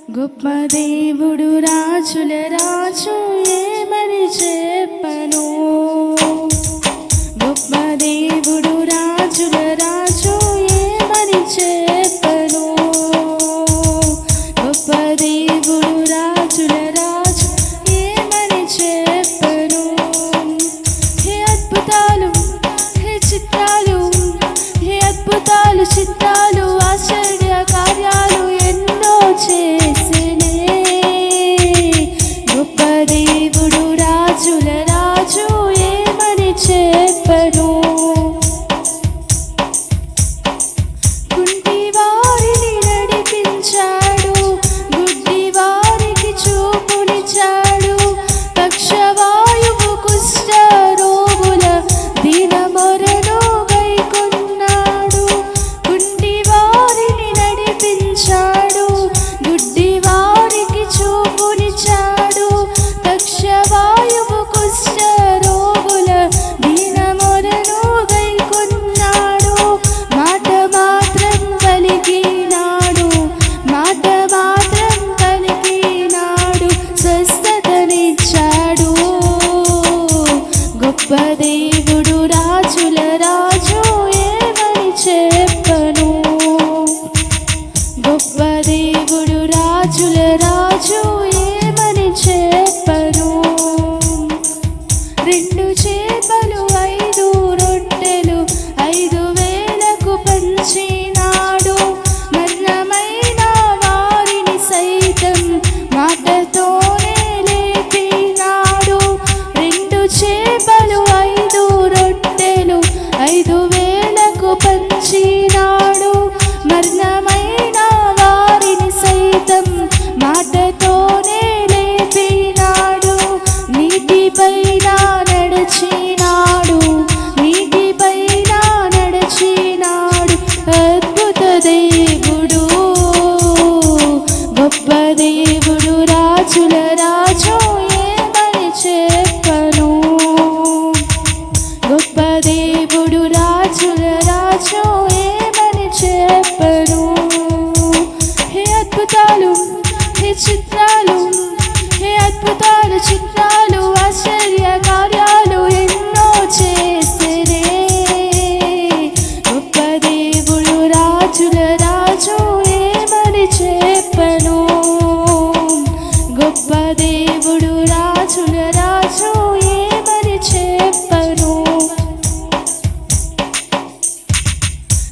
గొప్ప దేవుడు రాజుల రాజు ఏమని చెప్పను. గొప్ప దేవుడు రాజుల రాజు ఏమని చెప్పను. గొప్ప దేవుడు రాజుల రాజు ఏమని చెప్పను. హే అద్భుతాలు, హే చిత్రాలు, హే అద్భుతాలు చిత్రాలు ఆశ్చర్య కార్యాలు ఎన్నో చేసినే. గొప్ప దేవుడు రాజుల రాజు ఏమని చెప్పను. కుంటి వారిని నడిపించాడు, గుడ్డి వారికి చూపునిచ్చాడు, పక్షవాయువు కుష్ఠ రోగుల దీన మొరను గైకొన్నాడు. కుంటి వారిని నడిపించాడు, గుడ్డి వారికి చూపునిచ్చాడు, పక్షవాయువు కుష్ఠ రోగుల దీన మొరను గైకొన్నాడు. మాట మాత్రం పలికినాడు, మాట మాత్రం పలికినాడు, స్వస్థతనిచ్చాడు. గొప్ప దేవుడు రాజుల రాజు ఏమని చెప్పను. గొప్ప దేవుడు రాజుల రాజు ఏమని చెప్పను. 2 చేపలు 5 రొట్టెలు 5,000కు పంచినాడు. మరణమైన వారిని సైతం మాటతోనే లేపినాడు. 2 చేపలు 5 రొట్టెలు 5,000కు పంచినాడు. మరణమైన వారిని సైతం మాటతోనే లేపినాడు. నీటిపైన నడిచినాడు, నీటిపైన నడిచినాడు. అద్భుత దేవుడు, గొప్ప దేవుడు రాజుల రాజు ఏమని చెప్పను. గొప్ప దేవుడు రాజుల రాజు ఏమని చెప్పను. హే అద్భుతాలు, హే చిత్రాలు, హే అద్భుతాలు చిత్రాలు ఆశ్చర్య కార్యాలు ఎన్నో చేసినే. గొప్ప దేవుడు రాజుల రాజు ఏమని చెప్పను. గొప్ప దేవుడు రాజుల రాజు ఏమని చెప్పను.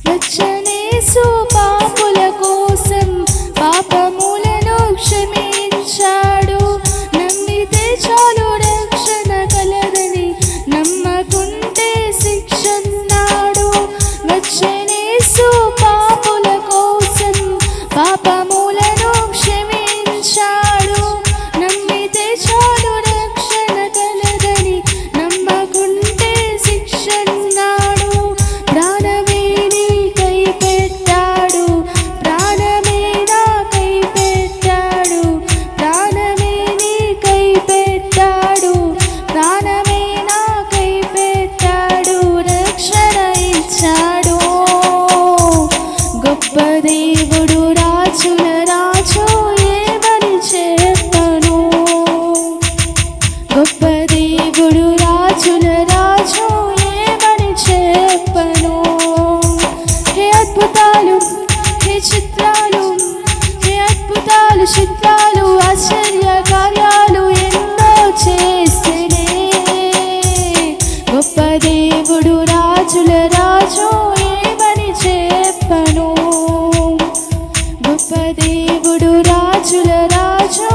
వచ్చనేసు పాపుల కోసం పాపములను క్షమించాడు. నమ్మితే చాలు రక్షణ కలదని, నమ్మకుంటే శిక్షన్నాడు. వచ్చనేసు పాపుల కోసం పాపములను క్షమించాడు. నమ్మితే చాలు రక్షణ కలదని, నమ్మకుంటే శిక్షన్నాడు. ప్రాణమే నీకై పెట్టాడు, ప్రాణమే నాకై పెట్టాడు, ప్రాణమే నీకై పెట్టాడు, ప్రాణమే నాకై పెట్టాడు, రక్షణ ఇచ్చాడు. గొప్ప దేవుడు రాజుల రాజు ఏమని చెప్పను. గొప్ప దేవుడు రాజుల రాజు ఏమని చెప్పను. హే అద్భుతాలు, హే చిత్రాలు, హే అద్భుతాలు చిత్రాలు ఆశ్చర్య కార్యాలు ఎన్నో చేసినే. గొప్ప దేవుడు రాజుల రాజు ఏమని చెప్పను. గొప్ప దేవుడు రాజుల రాజు